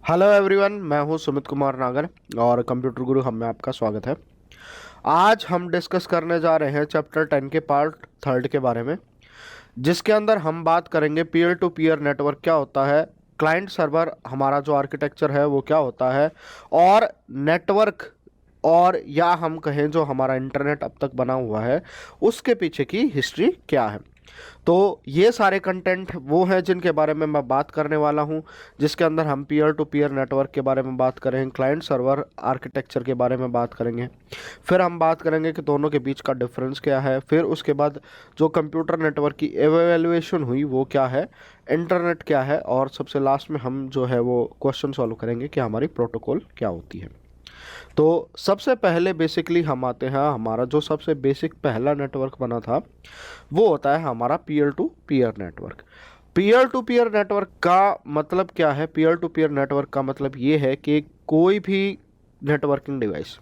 Hello everyone, मैं हूं सुमित कुमार नागर और कंप्यूटर गुरु हम में आपका स्वागत है। आज हम डिस्कस करने जा रहे हैं चैप्टर 10 के पार्ट थर्ड के बारे में, जिसके अंदर हम बात करेंगे पीयर टू पीयर नेटवर्क क्या होता है, क्लाइंट सर्वर हमारा जो आर्किटेक्चर है वो क्या होता है, और नेटवर्क और या हम कहें जो हमारा इंटरनेट अब तक बना हुआ है उसके पीछे की हिस्ट्री क्या है। तो ये सारे कंटेंट वो हैं जिनके बारे में मैं बात करने वाला हूँ, जिसके अंदर हम पीयर टू पीयर नेटवर्क के बारे में बात करेंगे, क्लाइंट सर्वर आर्किटेक्चर के बारे में बात करेंगे, फिर हम बात करेंगे कि दोनों के बीच का डिफरेंस क्या है, फिर उसके बाद जो कंप्यूटर नेटवर्क की एवेल्युएशन हुई वो क्या है, इंटरनेट क्या है, और सबसे लास्ट में हम जो है वो क्वेश्चन सॉल्व करेंगे कि हमारी प्रोटोकॉल क्या होती है। तो सबसे पहले बेसिकली हम आते हैं, हमारा जो सबसे बेसिक पहला नेटवर्क बना था वो होता है हमारा peer to peer network. Peer to peer network का मतलब क्या है? पीयर टू पीयर नेटवर्क का मतलब ये है कि कोई भी नेटवर्किंग डिवाइस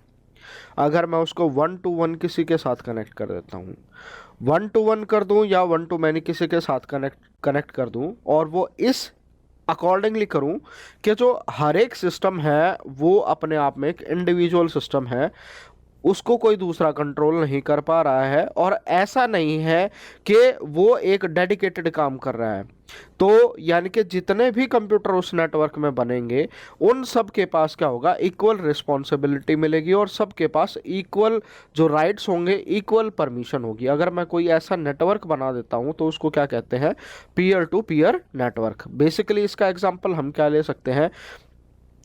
अगर मैं उसको वन टू वन किसी के साथ कनेक्ट कर देता हूँ, वन टू वन कर दूँ या वन टू मैनी किसी के साथ कनेक्ट कनेक्ट कर दूँ, और वो इस अकॉर्डिंगली करूं कि जो हर एक सिस्टम है वो अपने आप में एक इंडिविजुअल सिस्टम है, उसको कोई दूसरा कंट्रोल नहीं कर पा रहा है, और ऐसा नहीं है कि वो एक डेडिकेटेड काम कर रहा है। तो यानी कि जितने भी कंप्यूटर उस नेटवर्क में बनेंगे उन सब के पास क्या होगा, इक्वल रिस्पॉन्सिबिलिटी मिलेगी और सबके पास इक्वल जो राइट्स होंगे, इक्वल परमिशन होगी। अगर मैं कोई ऐसा नेटवर्क बना देता हूं तो उसको क्या कहते हैं? Peer to peer network. Basically इसका एग्जांपल हम क्या ले सकते हैं?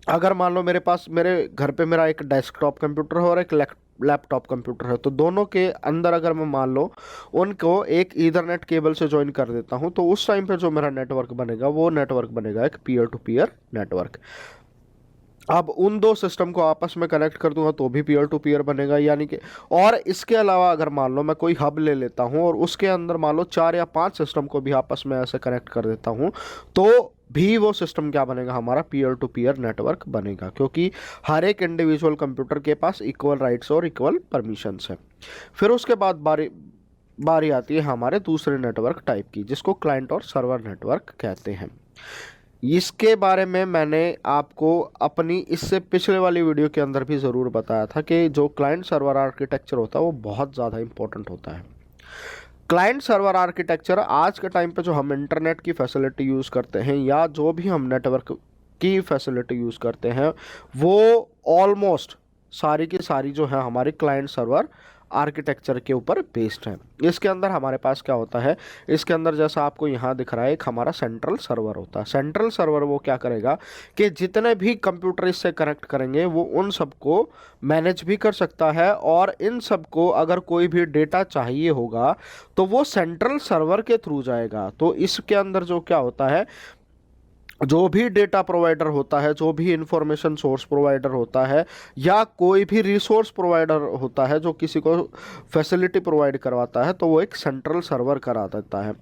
अगर मान लो मेरे पास मेरे घर पे मेरा एक डेस्कटॉप कंप्यूटर है और एक लैपटॉप कंप्यूटर है, तो दोनों के अंदर अगर मैं मान लो उनको एक ईथरनेट केबल से ज्वाइन कर देता हूं, तो उस टाइम पे जो मेरा नेटवर्क बनेगा वो नेटवर्क बनेगा एक पीयर टू पीयर नेटवर्क। अब उन दो सिस्टम को आपस में कनेक्ट कर दूंगा तो भी पीयर टू पीयर बनेगा, यानी कि और इसके अलावा अगर मान लो मैं कोई हब ले लेता हूं और उसके अंदर मान लो 4 या 5 सिस्टम को भी आपस में ऐसे कनेक्ट कर देता हूं, तो भी वो सिस्टम क्या बनेगा? हमारा पीयर टू पीयर नेटवर्क बनेगा, क्योंकि हर एक इंडिविजुअल कंप्यूटर के पास इक्वल राइट्स और इक्वल परमिशंस है। फिर उसके बाद बारी बारी आती है हमारे दूसरे नेटवर्क टाइप की, जिसको क्लाइंट और सर्वर नेटवर्क कहते हैं। इसके बारे में मैंने आपको अपनी इससे पिछले वाली वीडियो के अंदर भी ज़रूर बताया था कि जो क्लाइंट सर्वर आर्किटेक्चर होता है वो बहुत ज़्यादा इंपॉर्टेंट होता है। क्लाइंट सर्वर आर्किटेक्चर आज के टाइम पे जो हम इंटरनेट की फैसिलिटी यूज़ करते हैं या जो भी हम नेटवर्क की फैसिलिटी यूज़ करते हैं, वो ऑलमोस्ट सारी की सारी जो है हमारी क्लाइंट सर्वर आर्किटेक्चर के ऊपर बेस्ड है। इसके अंदर हमारे पास क्या होता है? इसके अंदर जैसा आपको यहाँ दिख रहा है एक हमारा सेंट्रल सर्वर होता है। सेंट्रल सर्वर वो क्या करेगा कि जितने भी कंप्यूटर इससे कनेक्ट करेंगे वो उन सबको मैनेज भी कर सकता है, और इन सबको अगर कोई भी डेटा चाहिए होगा तो वो सेंट्रल सर्वर के थ्रू जाएगा। तो इसके अंदर जो क्या होता है, जो भी डेटा प्रोवाइडर होता है, जो भी इंफॉर्मेशन सोर्स प्रोवाइडर होता है, या कोई भी रिसोर्स प्रोवाइडर होता है जो किसी को फैसिलिटी प्रोवाइड करवाता है, तो वो एक सेंट्रल सर्वर करा देता है।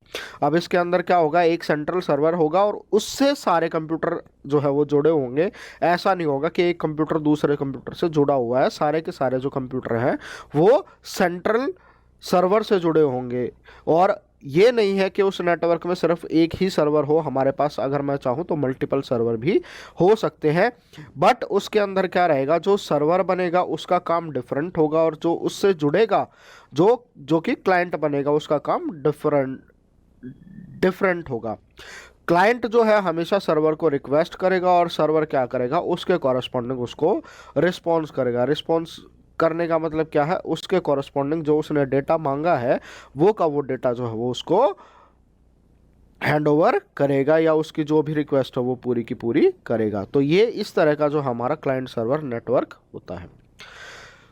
अब इसके अंदर क्या होगा, एक सेंट्रल सर्वर होगा और उससे सारे कंप्यूटर जो है वो जुड़े होंगे। ऐसा नहीं होगा कि एक कंप्यूटर दूसरे कंप्यूटर से जुड़ा हुआ है, सारे के सारे जो कंप्यूटर हैं वो सेंट्रल सर्वर से जुड़े होंगे। और ये नहीं है कि उस नेटवर्क में सिर्फ एक ही सर्वर हो, हमारे पास अगर मैं चाहूँ तो मल्टीपल सर्वर भी हो सकते हैं। बट उसके अंदर क्या रहेगा, जो सर्वर बनेगा उसका काम डिफरेंट होगा, और जो उससे जुड़ेगा, जो जो कि क्लाइंट बनेगा, उसका काम डिफरेंट डिफरेंट होगा। क्लाइंट जो है हमेशा सर्वर को रिक्वेस्ट करेगा और सर्वर क्या करेगा, उसके कॉरस्पॉन्डिंग उसको रिस्पॉन्स करेगा। रिस्पॉन्स करने का मतलब क्या है? उसके कॉरस्पॉन्डिंग जो उसने डेटा मांगा है वो का वो डेटा जो है वो उसको हैंड ओवर करेगा, या उसकी जो भी रिक्वेस्ट हो वो पूरी की पूरी करेगा। तो ये इस तरह का जो हमारा क्लाइंट सर्वर नेटवर्क होता है।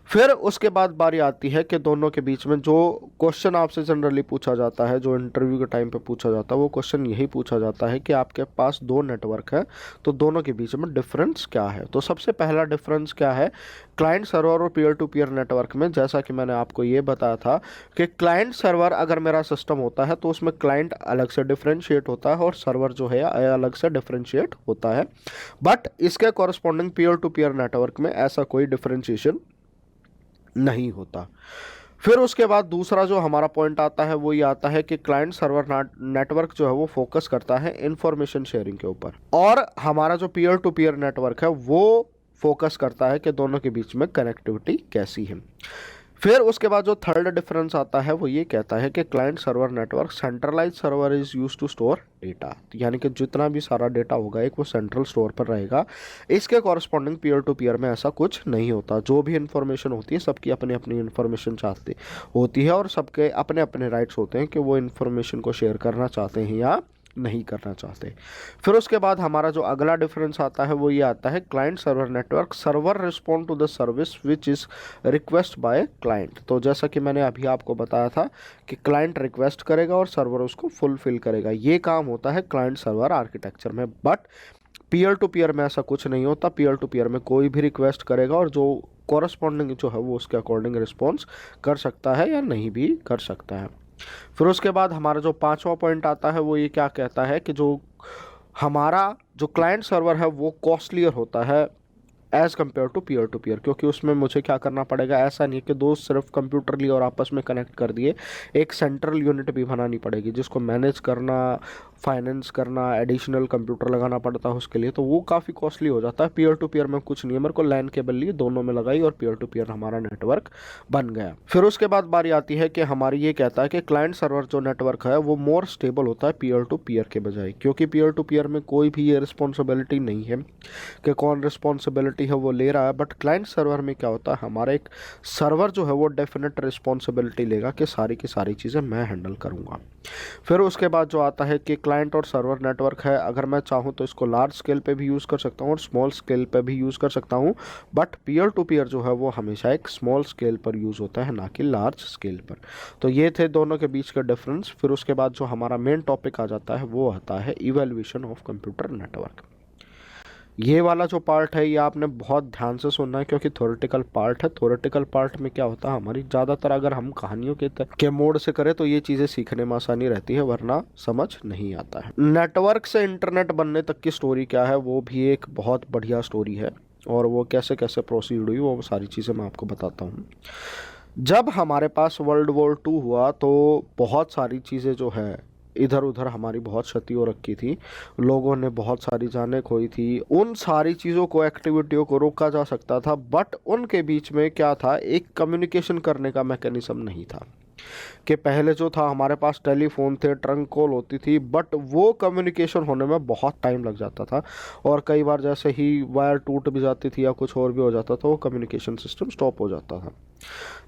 फिर उसके बाद बारी आती है कि दोनों के बीच में जो क्वेश्चन आपसे जनरली पूछा जाता है, जो इंटरव्यू के टाइम पे पूछा जाता है, वो क्वेश्चन यही पूछा जाता है कि आपके पास दो नेटवर्क है तो दोनों के बीच में डिफरेंस क्या है। तो सबसे पहला डिफरेंस क्या है क्लाइंट सर्वर और पीयर टू पीयर नेटवर्क में? जैसा कि मैंने आपको ये बताया था कि क्लाइंट सर्वर अगर मेरा सिस्टम होता है तो उसमें क्लाइंट अलग से डिफ्रेंशिएट होता है और सर्वर जो है अलग से डिफ्रेंशिएट होता है। बट इसके corresponding peer to peer network में ऐसा कोई डिफ्रेंशिएशन नहीं होता। फिर उसके बाद दूसरा जो हमारा पॉइंट आता है वो ये आता है कि क्लाइंट सर्वर नेटवर्क जो है वो फोकस करता है इंफॉर्मेशन शेयरिंग के ऊपर, और हमारा जो पीयर टू पीयर नेटवर्क है वो फोकस करता है कि दोनों के बीच में कनेक्टिविटी कैसी है। फिर उसके बाद जो थर्ड डिफरेंस आता है वो ये कहता है कि client server network centralise server is use to store data, यानी कि जितना भी सारा डेटा होगा एक वो सेंट्रल स्टोर पर रहेगा। इसके कॉरस्पॉन्डिंग पीयर टू पीयर में ऐसा कुछ नहीं होता। जो भी इंफॉर्मेशन होती है सबकी अपनी अपनी इंफॉर्मेशन चाहती होती है और सबके अपने अपने राइट्स होते हैं कि वो इन्फॉर्मेशन को शेयर करना चाहते हैं या नहीं करना चाहते। फिर उसके बाद हमारा जो अगला डिफरेंस आता है वो ये आता है client server network server respond to the service which is request by client. तो जैसा कि मैंने अभी आपको बताया था कि क्लाइंट रिक्वेस्ट करेगा और सर्वर उसको फुलफिल करेगा, ये काम होता है क्लाइंट सर्वर आर्किटेक्चर में। बट पीयर टू पीयर में ऐसा कुछ नहीं होता। पीयर टू पीयर में कोई भी रिक्वेस्ट करेगा और जो कॉरस्पॉन्डिंग जो है वो उसके अकॉर्डिंग रिस्पॉन्स कर सकता है या नहीं भी कर सकता है। फिर उसके बाद हमारा जो पांचवा पॉइंट आता है वो ये क्या कहता है कि जो हमारा जो क्लाइंट सर्वर है वो कॉस्टलियर होता है एज़ कम्पेयर टू पीयर, क्योंकि उसमें मुझे क्या करना पड़ेगा, ऐसा नहीं है कि दो सिर्फ कंप्यूटर लिए और आपस में कनेक्ट कर दिए, एक सेंट्रल यूनिट भी बनानी पड़ेगी जिसको मैनेज करना, फाइनेंस करना, एडिशनल कंप्यूटर लगाना पड़ता है उसके लिए, तो वो काफ़ी कॉस्टली हो जाता है। पीयर टू पीयर में कुछ नहीं है, मेरे को लैन केबल लिए दोनों में लगाई और पीयर टू पीयर हमारा नेटवर्क बन गया। फिर उसके बाद बारी आती है कि हमारी ये कहता है कि क्लाइंट सर्वर जो नेटवर्क है वो मोर स्टेबल होता है पीयर टू पीयर के बजाय, क्योंकि पीयर टू पीयर में कोई भी ये रिस्पॉन्सिबिलिटी नहीं है कि कौन रिस्पॉन्सिबिलिटी है वो ले रहा है। बट क्लाइंट सर्वर में क्या होता है, हमारा एक सर्वर जो है वो डेफिनेट रिस्पॉन्सिबिलिटी लेगा कि सारी की सारी चीज़ें मैं हैंडल करूँगा। फिर उसके बाद जो आता है कि क्लाइंट और सर्वर नेटवर्क है, अगर मैं चाहूँ तो इसको लार्ज स्केल पे भी यूज़ कर सकता हूँ और स्मॉल स्केल पे भी यूज़ कर सकता हूँ। बट पीयर टू पीयर जो है वो हमेशा एक स्मॉल स्केल पर यूज़ होता है, ना कि लार्ज स्केल पर। तो ये थे दोनों के बीच का डिफरेंस। फिर उसके बाद जो हमारा मेन टॉपिक आ जाता है वो आता है इवैल्यूएशन ऑफ कंप्यूटर नेटवर्क। ये वाला जो पार्ट है ये आपने बहुत ध्यान से सुनना है क्योंकि थ्योरेटिकल पार्ट है। थ्योरेटिकल पार्ट में क्या होता है, हमारी ज़्यादातर अगर हम कहानियों के मोड से करें तो ये चीज़ें सीखने में आसानी रहती है, वरना समझ नहीं आता है। नेटवर्क से इंटरनेट बनने तक की स्टोरी क्या है वो भी एक बहुत बढ़िया स्टोरी है, और वो कैसे कैसे प्रोसीड हुई वो सारी चीज़ें मैं आपको बताता हूँ। जब हमारे पास वर्ल्ड वॉर 2 हुआ तो बहुत सारी चीज़ें जो है इधर उधर हमारी बहुत क्षति हो रखी थी, लोगों ने बहुत सारी जानें खोई थी। उन सारी चीज़ों को, एक्टिविटियों को रोका जा सकता था, बट उनके बीच में क्या था, एक कम्युनिकेशन करने का मैकेनिज्म नहीं था। कि पहले जो था हमारे पास टेलीफोन थे, ट्रंक कॉल होती थी, बट वो कम्युनिकेशन होने में बहुत टाइम लग जाता था और कई बार जैसे ही वायर टूट भी जाती थी या कुछ और भी हो जाता था वो कम्युनिकेशन सिस्टम स्टॉप हो जाता था।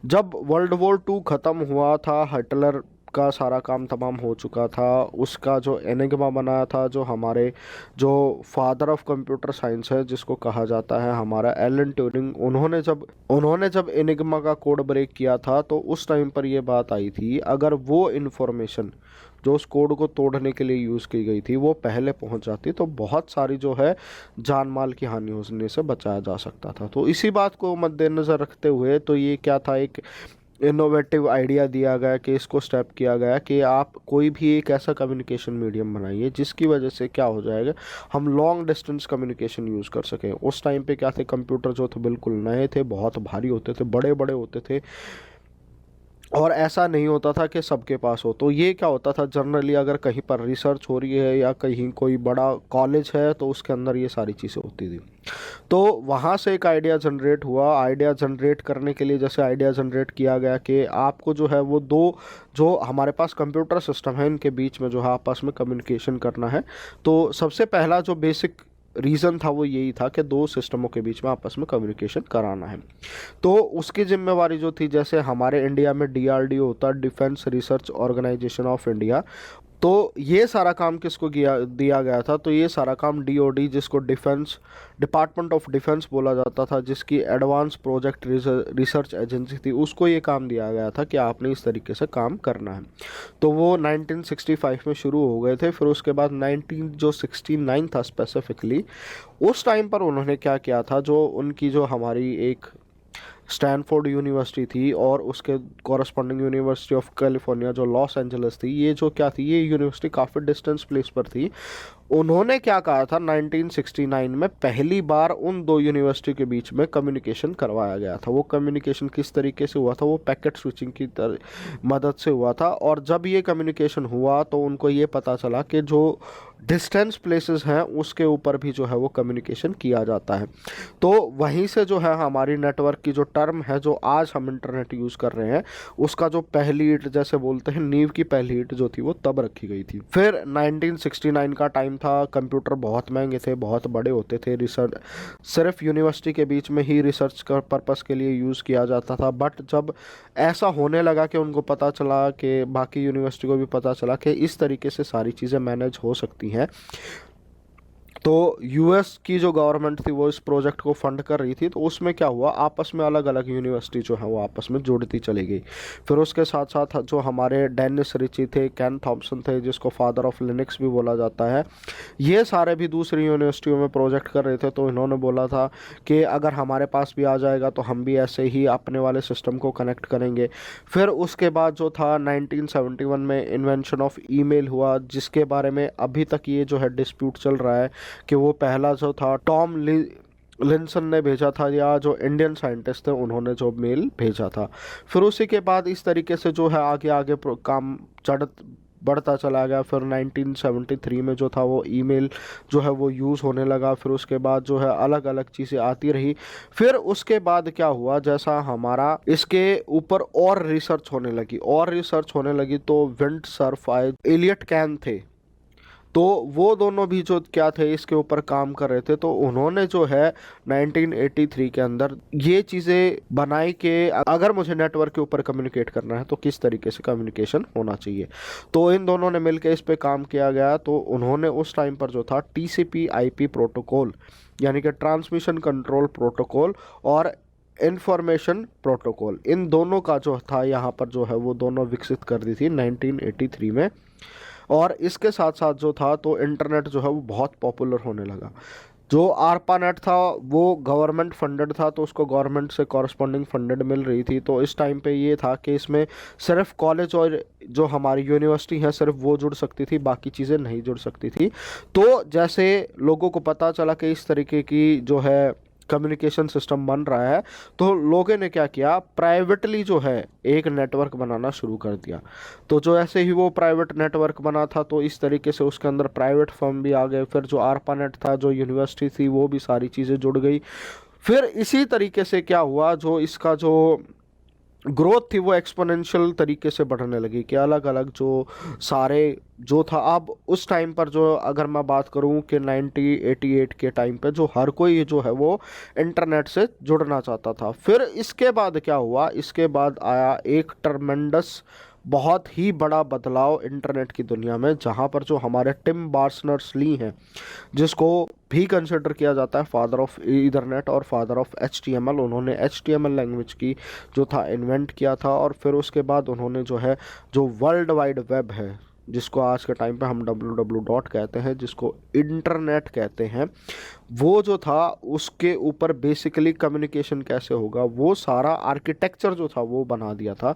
जब वर्ल्ड वॉर 2 ख़त्म हुआ था, हिटलर का सारा काम तमाम हो चुका था, उसका जो एनिग्मा बनाया था, जो हमारे जो फादर ऑफ कंप्यूटर साइंस है जिसको कहा जाता है हमारा एलन ट्यूरिंग, उन्होंने जब एनिग्मा का कोड ब्रेक किया था तो उस टाइम पर ये बात आई थी, अगर वो इन्फॉर्मेशन जो उस कोड को तोड़ने के लिए यूज़ की गई थी वो पहले पहुंच जाती तो बहुत सारी जो है जान माल की हानि होने से बचाया जा सकता था। तो इसी बात को मद्देनज़र रखते हुए तो ये क्या था, एक इनोवेटिव आइडिया दिया गया कि इसको स्टेप किया गया कि आप कोई भी एक ऐसा कम्युनिकेशन मीडियम बनाइए जिसकी वजह से क्या हो जाएगा, हम लॉन्ग डिस्टेंस कम्युनिकेशन यूज़ कर सकें। उस टाइम पे क्या थे, कंप्यूटर जो थे बिल्कुल नए थे, बहुत भारी होते थे, बड़े बड़े होते थे और ऐसा नहीं होता था कि सबके पास हो। तो ये क्या होता था, जनरली अगर कहीं पर रिसर्च हो रही है या कहीं कोई बड़ा कॉलेज है तो उसके अंदर ये सारी चीज़ें होती थी। तो वहाँ से एक आइडिया जनरेट हुआ। आइडिया जनरेट करने के लिए जैसे आइडिया जनरेट किया गया कि आपको जो है वो दो जो हमारे पास कंप्यूटर सिस्टम है इनके बीच में जो है आपस में कम्युनिकेशन करना है। तो सबसे पहला जो बेसिक रीज़न था वो यही था कि दो सिस्टमों के बीच में आपस में कम्युनिकेशन कराना है। तो उसकी जिम्मेवारी जो थी, जैसे हमारे इंडिया में डीआरडीओ होता है, defence research organisation of India, तो ये सारा काम किसको दिया गया था, तो ये सारा काम डीओडी, जिसको डिफेंस डिपार्टमेंट ऑफ डिफेंस बोला जाता था, जिसकी एडवांस प्रोजेक्ट रिसर्च एजेंसी थी, उसको ये काम दिया गया था कि आपने इस तरीके से काम करना है। तो वो 1965 में शुरू हो गए थे। फिर उसके बाद 1969 था स्पेसिफिकली, उस टाइम पर उन्होंने क्या किया था, जो उनकी जो हमारी एक स्टैनफोर्ड यूनिवर्सिटी थी और उसके कॉरस्पॉन्डिंग यूनिवर्सिटी ऑफ कैलिफोर्निया जो लॉस एंजल्स थी, ये जो क्या थी, ये यूनिवर्सिटी काफ़ी डिस्टेंस प्लेस पर थी उन्होंने क्या कहा था, 1969 में पहली बार उन दो यूनिवर्सिटी के बीच में कम्युनिकेशन करवाया गया था। वो कम्युनिकेशन किस तरीके से हुआ था, वो पैकेट स्विचिंग की मदद से हुआ था। और जब ये कम्युनिकेशन हुआ तो उनको ये पता चला कि जो डिस्टेंस प्लेसेस हैं उसके ऊपर भी जो है वो कम्युनिकेशन किया जाता है। तो वहीं से जो है हमारी नेटवर्क की जो टर्म है, जो आज हम इंटरनेट यूज़ कर रहे हैं, उसका जो पहली ईंट जैसे बोलते हैं, नींव की पहली ईंट जो थी वो तब रखी गई थी। फिर 1969 का टाइम था, कंप्यूटर बहुत महंगे थे, बहुत बड़े होते थे, रिसर्च सिर्फ यूनिवर्सिटी के बीच में ही रिसर्च का पर्पस के लिए यूज़ किया जाता था। बट जब ऐसा होने लगा कि उनको पता चला, कि बाकी यूनिवर्सिटी को भी पता चला कि इस तरीके से सारी चीज़ें मैनेज हो सकती हैं, तो यूएस की जो गवर्नमेंट थी वो इस प्रोजेक्ट को फंड कर रही थी। तो उसमें क्या हुआ, आपस में अलग अलग यूनिवर्सिटी जो है वो आपस में जुड़ती चली गई। फिर उसके साथ साथ जो हमारे डेनिस रिची थे, केन थॉम्सन थे, जिसको फादर ऑफ लिनक्स भी बोला जाता है, ये सारे भी दूसरी यूनिवर्सिटियों में प्रोजेक्ट कर रहे थे। तो इन्होंने बोला था कि अगर हमारे पास भी आ जाएगा तो हम भी ऐसे ही अपने वाले सिस्टम को कनेक्ट करेंगे। फिर उसके बाद जो था 1971 में इन्वेंशन ऑफ ईमेल हुआ, जिसके बारे में अभी तक ये जो है डिस्प्यूट चल रहा है कि वो पहला जो था टॉम लिंसन ने भेजा था, या जो इंडियन साइंटिस्ट थे उन्होंने जो मेल भेजा था। फिर उसी के बाद इस तरीके से जो है आगे आगे काम बढ़ता चला गया। फिर 1973 में जो था वो ईमेल जो है वो यूज़ होने लगा। फिर उसके बाद जो है अलग अलग चीज़ें आती रही। फिर उसके बाद क्या हुआ, जैसा हमारा इसके ऊपर और रिसर्च होने लगी तो विंड सर्फ आए, एलियट कैन थे, तो वो दोनों भी जो क्या थे इसके ऊपर काम कर रहे थे। तो उन्होंने जो है 1983 के अंदर ये चीज़ें बनाई कि अगर मुझे नेटवर्क के ऊपर कम्युनिकेट करना है तो किस तरीके से कम्युनिकेशन होना चाहिए। तो इन दोनों ने मिलकर इस पे काम किया गया। तो उन्होंने उस टाइम पर जो था TCP IP प्रोटोकॉल, यानी कि ट्रांसमिशन कंट्रोल प्रोटोकॉल, और इंफॉर्मेशन प्रोटोकॉल, इन दोनों का जो था यहाँ पर जो है वो दोनों विकसित कर दी थी 1983 में। और इसके साथ साथ जो था तो इंटरनेट जो है वो बहुत पॉपुलर होने लगा। जो आरपानेट था वो गवर्नमेंट फंडेड था, तो उसको गवर्नमेंट से कॉरस्पॉन्डिंग फंडेड मिल रही थी। तो इस टाइम पे ये था कि इसमें सिर्फ कॉलेज और जो हमारी यूनिवर्सिटी है सिर्फ वो जुड़ सकती थी, बाकी चीज़ें नहीं जुड़ सकती थी। तो जैसे लोगों को पता चला कि इस तरीके की जो है कम्युनिकेशन सिस्टम बन रहा है, तो लोगों ने क्या किया, प्राइवेटली जो है एक नेटवर्क बनाना शुरू कर दिया। तो जो ऐसे ही वो प्राइवेट नेटवर्क बना था तो इस तरीके से उसके अंदर प्राइवेट फर्म भी आ गए। फिर जो आरपानेट था, जो यूनिवर्सिटी थी, वो भी सारी चीज़ें जुड़ गई। फिर इसी तरीके से क्या हुआ, जो इसका जो ग्रोथ थी वो एक्सपोनेंशियल तरीके से बढ़ने लगी, कि अलग अलग जो सारे जो था। अब उस टाइम पर जो अगर मैं बात करूं कि 1988 के टाइम पे जो हर कोई जो है वो इंटरनेट से जुड़ना चाहता था। फिर इसके बाद क्या हुआ, इसके बाद आया एक ट्रमेंडस बहुत ही बड़ा बदलाव इंटरनेट की दुनिया में, जहां पर जो हमारे टिम बार्नर्स-ली हैं, जिसको भी कंसिडर किया जाता है फादर ऑफ ईथरनेट और फादर ऑफ HTML, उन्होंने HTML लैंग्वेज की जो था इन्वेंट किया था। और फिर उसके बाद उन्होंने जो है जो वर्ल्ड वाइड वेब है, जिसको आज के टाइम पे हम www कहते हैं, जिसको इंटरनेट कहते हैं, वो जो था उसके ऊपर बेसिकली कम्युनिकेशन कैसे होगा वो सारा आर्किटेक्चर जो था वो बना दिया था।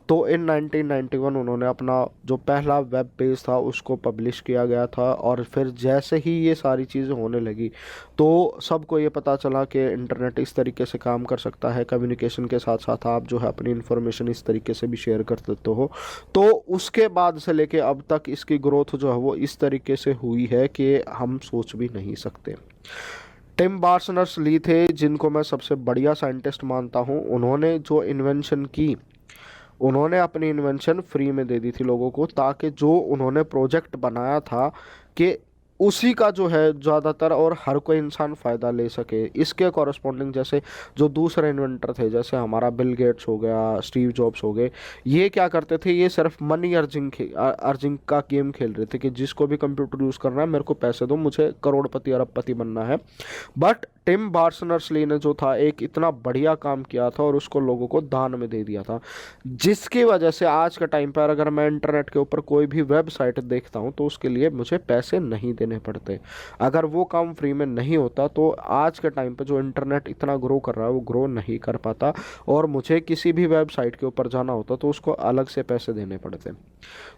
तो इन 1991 उन्होंने अपना जो पहला वेब पेज था उसको पब्लिश किया गया था। और फिर जैसे ही ये सारी चीज़ें होने लगी तो सबको ये पता चला कि इंटरनेट इस तरीके से काम कर सकता है, कम्युनिकेशन के साथ साथ आप जो है अपनी इन्फॉर्मेशन इस तरीके से भी शेयर कर सकते हो। तो उसके बाद से लेके अब तक इसकी ग्रोथ जो है वो इस तरीके से हुई है कि हम सोच भी नहीं सकते। टिम बार्नर्स-ली थे, जिनको मैं सबसे बढ़िया साइंटिस्ट मानता हूँ। उन्होंने जो इन्वेंशन की, उन्होंने अपनी इन्वेंशन फ्री में दे दी थी लोगों को, ताकि जो उन्होंने प्रोजेक्ट बनाया था कि उसी का जो है ज़्यादातर और हर कोई इंसान फ़ायदा ले सके। इसके कॉरस्पॉन्डिंग जैसे जो दूसरे इन्वेंटर थे, जैसे हमारा बिल गेट्स हो गया, स्टीव जॉब्स हो गए, ये क्या करते थे, ये सिर्फ मनी अर्जिंग का गेम खेल रहे थे कि जिसको भी कंप्यूटर यूज़ करना है मेरे को पैसे दो, मुझे करोड़पति अरबपति बनना है। बट टिम बार्नर्स-ली ने जो था एक इतना बढ़िया काम किया था और उसको लोगों को दान में दे दिया था, जिसकी वजह से आज के टाइम पर अगर मैं इंटरनेट के ऊपर कोई भी वेबसाइट देखता हूं तो उसके लिए मुझे पैसे नहीं देने पड़ते। अगर वो काम फ्री में नहीं होता तो आज के टाइम पे जो इंटरनेट इतना ग्रो कर रहा है वो ग्रो नहीं कर पाता, और मुझे किसी भी वेबसाइट के ऊपर जाना होता तो उसको अलग से पैसे देने पड़ते।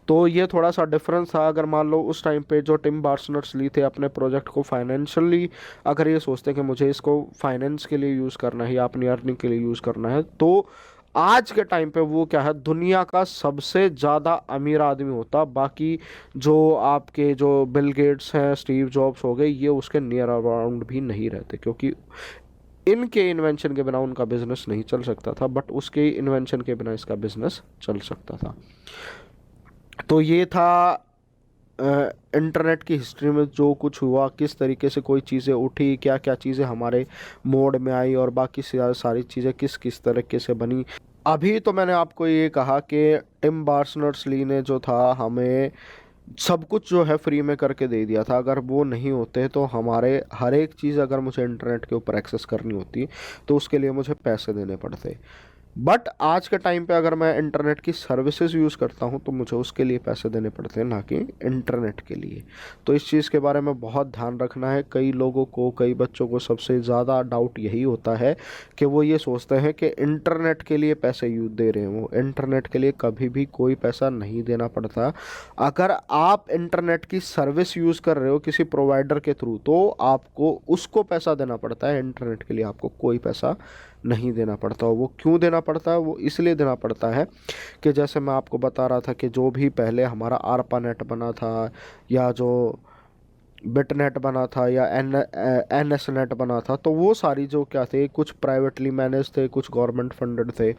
तो ये थोड़ा सा डिफरेंस था। अगर मान लो उस टाइम पे जो टिम बार्नर्स-ली थे अपने प्रोजेक्ट को फाइनेंशियली अगर ये सोचते कि मुझे इसको फाइनेंस के लिए यूज़ करना है या अपनी अर्निंग के लिए यूज़ करना है, तो आज के टाइम पे वो क्या है, दुनिया का सबसे ज़्यादा अमीर आदमी होता। बाकी जो आपके जो बिल गेट्स हैं, स्टीव जॉब्स हो गए, ये उसके नियर अराउंड भी नहीं रहते, क्योंकि इनके इन्वेंशन के बिना उनका बिजनेस नहीं चल सकता था, बट उसके इन्वेंशन के बिना इसका बिजनेस चल सकता था। तो ये था इंटरनेट की हिस्ट्री में जो कुछ हुआ, किस तरीके से कोई चीज़ें उठी, क्या क्या चीज़ें हमारे मोड में आई, और बाकी सारी चीज़ें किस किस तरीके से बनी। अभी तो मैंने आपको ये कहा कि टिम बार्नर्स-ली ने जो था हमें सब कुछ जो है फ्री में करके दे दिया था। अगर वो नहीं होते तो हमारे हर एक चीज़ अगर मुझे इंटरनेट के ऊपर एक्सेस करनी होती तो उसके लिए मुझे पैसे देने पड़ते। बट आज के टाइम पे अगर मैं इंटरनेट की सर्विसेज यूज़ करता हूँ तो मुझे उसके लिए पैसे देने पड़ते हैं, ना कि इंटरनेट के लिए। तो इस चीज़ के बारे में बहुत ध्यान रखना है। कई लोगों को, कई बच्चों को सबसे ज़्यादा डाउट यही होता है कि वो ये सोचते हैं कि इंटरनेट के लिए पैसे यूज दे रहे हैं। वो इंटरनेट के लिए कभी भी कोई पैसा नहीं देना पड़ता। अगर आप इंटरनेट की सर्विस यूज़ कर रहे हो किसी प्रोवाइडर के थ्रू तो आपको उसको पैसा देना पड़ता है, इंटरनेट के लिए आपको कोई पैसा नहीं देना पड़ता। वो क्यों देना पड़ता है? वो इसलिए देना पड़ता है कि जैसे मैं आपको बता रहा था कि जो भी पहले हमारा आरपा नेट बना था, या जो बिटनेट बना था, या एनएस नेट बना था, तो वो सारी जो क्या थे, कुछ प्राइवेटली मैनेज थे, कुछ गवर्नमेंट फंडेड थे।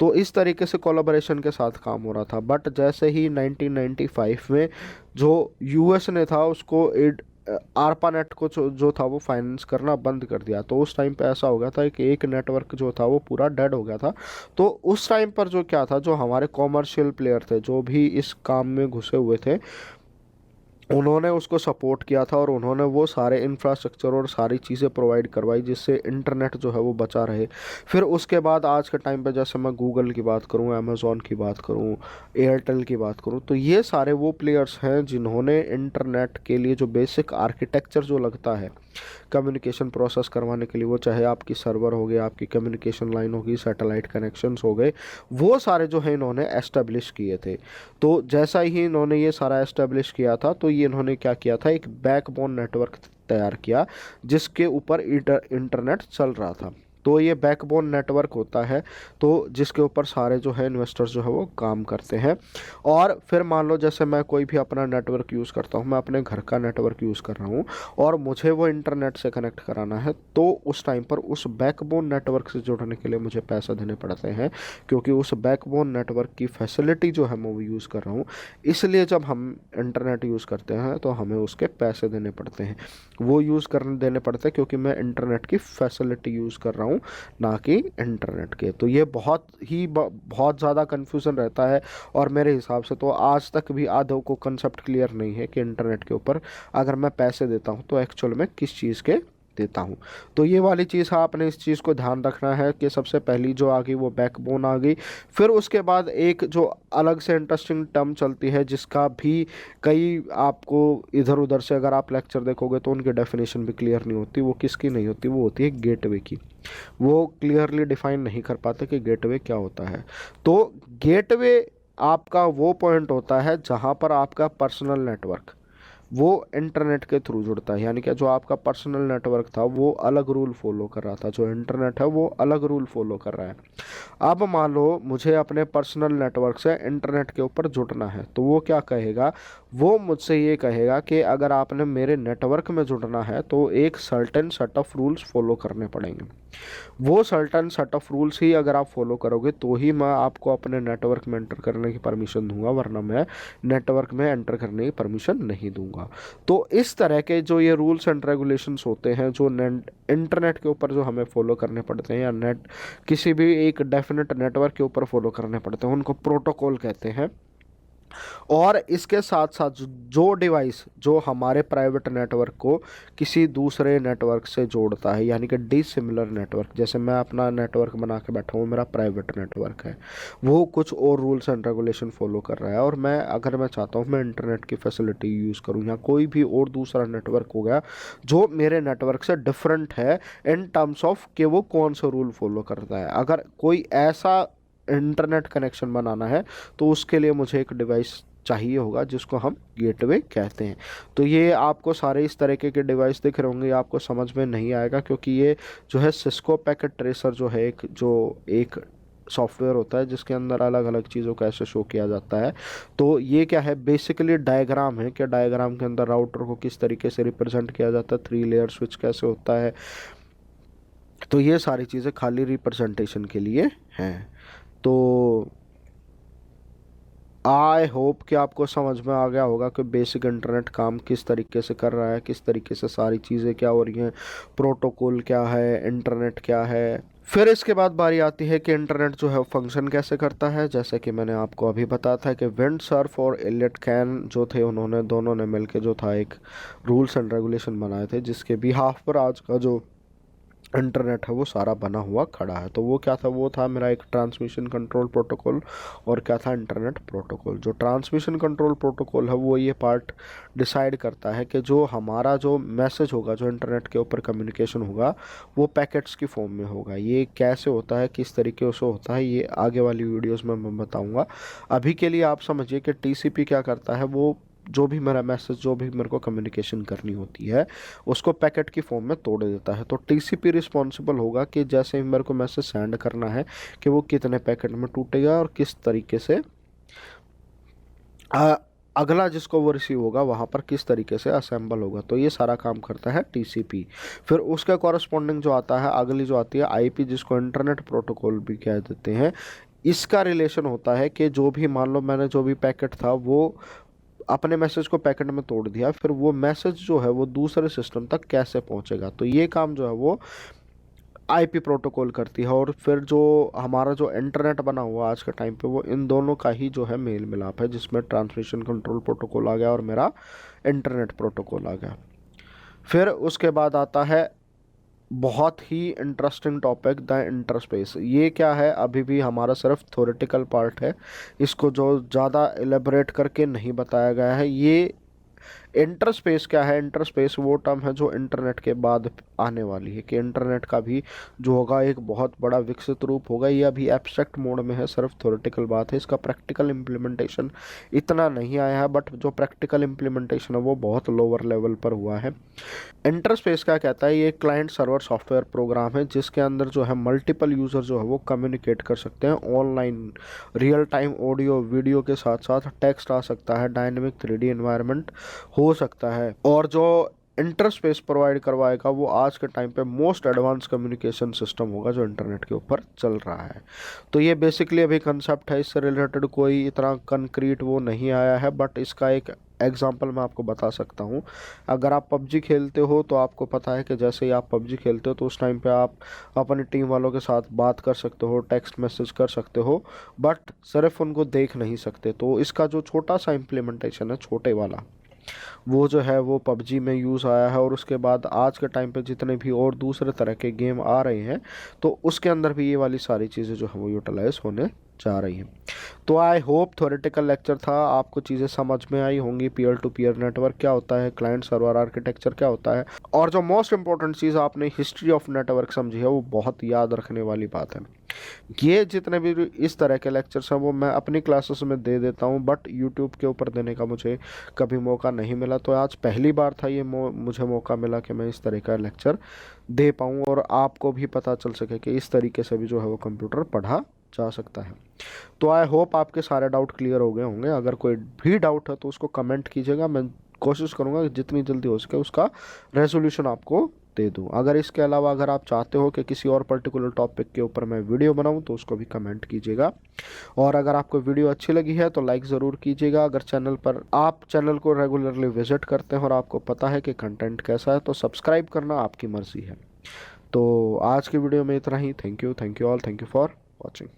तो इस तरीके से कोलैबोरेशन के साथ काम हो रहा था। बट जैसे ही 1995 में जो यूएस ने था उसको आरपा नेट को जो था वो फाइनेंस करना बंद कर दिया। तो उस टाइम पे ऐसा हो गया था कि एक नेटवर्क जो था वो पूरा डेड हो गया था। तो उस टाइम पर जो क्या था, जो हमारे कॉमर्शियल प्लेयर थे, जो भी इस काम में घुसे हुए थे, उन्होंने उसको सपोर्ट किया था, और उन्होंने वो सारे इंफ्रास्ट्रक्चर और सारी चीज़ें प्रोवाइड करवाई जिससे इंटरनेट जो है वो बचा रहे। फिर उसके बाद आज के टाइम पे जैसे मैं गूगल की बात करूं, अमेज़ॉन की बात करूं, एयरटेल की बात करूं, तो ये सारे वो प्लेयर्स हैं जिन्होंने इंटरनेट के लिए जो बेसिक आर्किटेक्चर जो लगता है कम्युनिकेशन प्रोसेस करवाने के लिए, वो चाहे आपकी सर्वर हो गए, आपकी कम्युनिकेशन लाइन होगी, सैटेलाइट कनेक्शंस हो गए, वो सारे जो है इन्होंने एस्टेब्लिश किए थे। तो जैसा ही इन्होंने ये सारा एस्टेब्लिश किया था, तो ये इन्होंने क्या किया था, एक बैकबोन नेटवर्क तैयार किया जिसके ऊपर इंटरनेट चल रहा था। तो ये बैकबोन नेटवर्क होता है, तो जिसके ऊपर सारे जो है इन्वेस्टर्स जो है वो काम करते हैं। और फिर मान लो जैसे मैं कोई भी अपना नेटवर्क यूज़ करता हूँ, मैं अपने घर का नेटवर्क यूज़ कर रहा हूँ और मुझे वो इंटरनेट से कनेक्ट कराना है, तो उस टाइम पर उस बैकबोन नेटवर्क से जुड़ने के लिए मुझे पैसा देने पड़ते हैं, क्योंकि उस बैकबोन नेटवर्क की फैसिलिटी जो है मैं वो यूज़ कर रहा हूँ। इसलिए जब हम इंटरनेट यूज़ करते हैं तो हमें उसके पैसे देने पड़ते हैं। वो यूज़ करने देने पड़ते हैं क्योंकि मैं इंटरनेट की फैसिलिटी यूज़ कर रहा हूँ, ना कि इंटरनेट के। तो ये बहुत ज़्यादा कन्फ्यूज़न रहता है, और मेरे हिसाब से तो आज तक भी आधों को कंसेप्ट क्लियर नहीं है कि इंटरनेट के ऊपर अगर मैं पैसे देता हूँ तो एक्चुअल में किस चीज़ के देता हूँ। तो ये वाली चीज़ है, आपने इस चीज़ को ध्यान रखना है कि सबसे पहली जो आ गई वो बैकबोन आ गई। फिर उसके बाद एक जो अलग से इंटरेस्टिंग टर्म चलती है, जिसका भी कई आपको इधर उधर से अगर आप लेक्चर देखोगे तो उनकी डेफिनेशन भी क्लियर नहीं होती। वो किसकी नहीं होती? वो होती है गेटवे की। वो क्लियरली डिफाइन नहीं कर पाते कि गेटवे क्या होता है। तो गेटवे आपका वो पॉइंट होता है जहाँ पर आपका पर्सनल नेटवर्क वो इंटरनेट के थ्रू जुड़ता है, यानी कि जो आपका पर्सनल नेटवर्क था वो अलग रूल फॉलो कर रहा था, जो इंटरनेट है वो अलग रूल फॉलो कर रहा है। अब मान लो मुझे अपने पर्सनल नेटवर्क से इंटरनेट के ऊपर जुड़ना है, तो वो क्या कहेगा? वो मुझसे ये कहेगा कि अगर आपने मेरे नेटवर्क में जुड़ना है तो एक certain set of rules follow करने पड़ेंगे। वो सर्टेन सेट ऑफ रूल्स ही अगर आप फॉलो करोगे तो ही मैं आपको अपने नेटवर्क में एंटर करने की परमिशन दूंगा, वरना मैं नेटवर्क में एंटर करने की परमिशन नहीं दूंगा। तो इस तरह के जो ये रूल्स एंड रेगुलेशंस होते हैं, जो इंटरनेट के ऊपर जो हमें फॉलो करने पड़ते हैं, या किसी भी एक डेफिनेट नेटवर्क के ऊपर फॉलो करने पड़ते हैं, उनको प्रोटोकॉल कहते हैं। और इसके साथ साथ जो डिवाइस जो हमारे प्राइवेट नेटवर्क को किसी दूसरे नेटवर्क से जोड़ता है, यानी कि डिसिमिलर नेटवर्क, जैसे मैं अपना नेटवर्क बना के बैठा हूँ, मेरा प्राइवेट नेटवर्क है, वो कुछ और रूल्स एंड रेगुलेशन फॉलो कर रहा है, और मैं चाहता हूँ मैं इंटरनेट की फैसिलिटी यूज़ करूँ, या कोई भी और दूसरा नेटवर्क हो गया जो मेरे नेटवर्क से डिफरेंट है इन टर्म्स ऑफ कि वो कौन सा रूल फॉलो करता है, अगर कोई ऐसा इंटरनेट कनेक्शन बनाना है तो उसके लिए मुझे एक डिवाइस चाहिए होगा जिसको हम गेटवे कहते हैं। तो ये आपको सारे इस तरीके के डिवाइस दिख रहे होंगे, आपको समझ में नहीं आएगा क्योंकि ये जो है सिस्को पैकेट ट्रेसर जो है एक सॉफ्टवेयर होता है जिसके अंदर अलग अलग चीज़ों को ऐसे शो किया जाता है। तो ये क्या है, बेसिकली डायग्राम है कि डायग्राम के अंदर राउटर को किस तरीके से रिप्रेजेंट किया जाता है, 3 लेयर स्विच कैसे होता है। तो ये सारी चीज़ें खाली रिप्रेजेंटेशन के लिए हैं। तो आई होप कि आपको समझ में आ गया होगा कि बेसिक इंटरनेट काम किस तरीके से कर रहा है, किस तरीके से सारी चीज़ें क्या हो रही हैं, प्रोटोकॉल क्या है, इंटरनेट क्या है। फिर इसके बाद बारी आती है कि इंटरनेट जो है फंक्शन कैसे करता है। जैसे कि मैंने आपको अभी बताया था कि विंडसर्फ और एलियट कैन जो थे, उन्होंने दोनों ने मिलकर जो था एक रूल्स एंड रेगुलेशन बनाए थे जिसके बिहाफ पर आज का जो इंटरनेट है वो सारा बना हुआ खड़ा है। तो वो क्या था, वो था मेरा एक ट्रांसमिशन कंट्रोल प्रोटोकॉल, और क्या था, इंटरनेट प्रोटोकॉल। जो ट्रांसमिशन कंट्रोल प्रोटोकॉल है वो ये पार्ट डिसाइड करता है कि जो हमारा जो मैसेज होगा, जो इंटरनेट के ऊपर कम्युनिकेशन होगा, वो पैकेट्स की फॉर्म में होगा। ये कैसे होता है, किस तरीके से होता है, ये आगे वाली वीडियोज़ में मैं बताऊँगा। अभी के लिए आप समझिए कि TCP क्या करता है, वो जो भी मेरा मैसेज, जो भी मेरे को कम्युनिकेशन करनी होती है, उसको पैकेट की फॉर्म में तोड़ देता है। तो TCP रिस्पॉन्सिबल होगा कि जैसे ही मेरे को मैसेज सेंड करना है कि वो कितने पैकेट में टूटेगा और किस तरीके से अगला जिसको वो रिसीव होगा वहाँ पर किस तरीके से असेंबल होगा। तो ये सारा काम करता है TCP। फिर उसके कॉरस्पॉन्डिंग जो आता है, अगली जो आती है IP, जिसको इंटरनेट प्रोटोकॉल भी कह देते हैं। इसका रिलेशन होता है कि जो भी, मान लो मैंने जो भी पैकेट था वो अपने मैसेज को पैकेट में तोड़ दिया, फिर वो मैसेज जो है वो दूसरे सिस्टम तक कैसे पहुंचेगा। तो ये काम जो है वो IP प्रोटोकॉल करती है। और फिर जो हमारा जो इंटरनेट बना हुआ आज के टाइम पे, वो इन दोनों का ही जो है मेल मिलाप है, जिसमें ट्रांसमिशन कंट्रोल प्रोटोकॉल आ गया और मेरा इंटरनेट प्रोटोकॉल आ गया। फिर उसके बाद आता है बहुत ही इंटरेस्टिंग टॉपिक, द इंटरस्पेस। ये क्या है, अभी भी हमारा सिर्फ थ्योरेटिकल पार्ट है, इसको जो ज़्यादा एलेबरेट करके नहीं बताया गया है। ये इंटरस्पेस क्या है, इंटरस्पेस वो टर्म है जो इंटरनेट के बाद आने वाली है, कि इंटरनेट का भी जो होगा एक बहुत बड़ा विकसित रूप होगा। ये अभी एब्स्ट्रैक्ट मोड में है, सिर्फ थ्योरेटिकल बात है, इसका प्रैक्टिकल इम्प्लीमेंटेशन इतना नहीं आया है, बट जो प्रैक्टिकल इम्प्लीमेंटेशन है वो बहुत लोअर लेवल पर हुआ है। इंटरस्पेस क्या कहता है, ये क्लाइंट सर्वर सॉफ्टवेयर प्रोग्राम है जिसके अंदर जो है मल्टीपल यूज़र जो है वो कम्युनिकेट कर सकते हैं online, real time audio video के साथ साथ टेक्स्ट आ सकता है, डायनेमिक 3D एनवायरनमेंट हो सकता है। और जो इंटरस्पेस प्रोवाइड करवाएगा वो आज के टाइम पे मोस्ट एडवांस कम्युनिकेशन सिस्टम होगा जो इंटरनेट के ऊपर चल रहा है। तो ये बेसिकली अभी कंसेप्ट है, इससे रिलेटेड कोई इतना कंक्रीट वो नहीं आया है, बट इसका एक एग्जाम्पल मैं आपको बता सकता हूँ। अगर आप PUBG खेलते हो तो आपको पता है कि जैसे ही आप PUBG खेलते हो तो उस टाइम पे आप अपनी टीम वालों के साथ बात कर सकते हो, टेक्स्ट मैसेज कर सकते हो, बट सिर्फ उनको देख नहीं सकते। तो इसका जो छोटा सा इम्प्लीमेंटेशन है, छोटे वाला, वो जो है वो PUBG में यूज़ आया है। और उसके बाद आज के टाइम पे जितने भी और दूसरे तरह के गेम आ रहे हैं, तो उसके अंदर भी ये वाली सारी चीज़ें जो है वो यूटिलाइज होने जा रही हैं। तो आई होप थ्योरेटिकल लेक्चर था, आपको चीज़ें समझ में आई होंगी। पीयर टू पीयर नेटवर्क क्या होता है, क्लाइंट सर्वर आर्किटेक्चर क्या होता है, और जो मोस्ट इंपॉर्टेंट चीज़ आपने हिस्ट्री ऑफ नेटवर्क समझी है, वो बहुत याद रखने वाली बात है। ये जितने भी इस तरह के लेक्चर्स हैं वो मैं अपनी क्लासेस में दे देता हूँ, बट यूट्यूब के ऊपर देने का मुझे कभी मौका नहीं मिला। तो आज पहली बार था ये मुझे मौका मिला कि मैं इस तरह का लेक्चर दे पाऊँ और आपको भी पता चल सके कि इस तरीके से भी जो है वो कंप्यूटर पढ़ा जा सकता है। तो आई होप आपके सारे डाउट क्लियर हो गए होंगे। अगर कोई भी डाउट है तो उसको कमेंट कीजिएगा, मैं कोशिश करूँगा कि जितनी जल्दी हो सके उसका रेजोल्यूशन आपको दे दूँ। अगर इसके अलावा अगर आप चाहते हो कि किसी और पर्टिकुलर टॉपिक के ऊपर मैं वीडियो बनाऊँ तो उसको भी कमेंट कीजिएगा। और अगर आपको वीडियो अच्छी लगी है तो लाइक ज़रूर कीजिएगा। अगर आप चैनल को रेगुलरली विजिट करते हैं और आपको पता है कि कंटेंट कैसा है तो सब्सक्राइब करना आपकी मर्ज़ी है। तो आज की वीडियो में इतना ही। Thank you all, thank you for watching.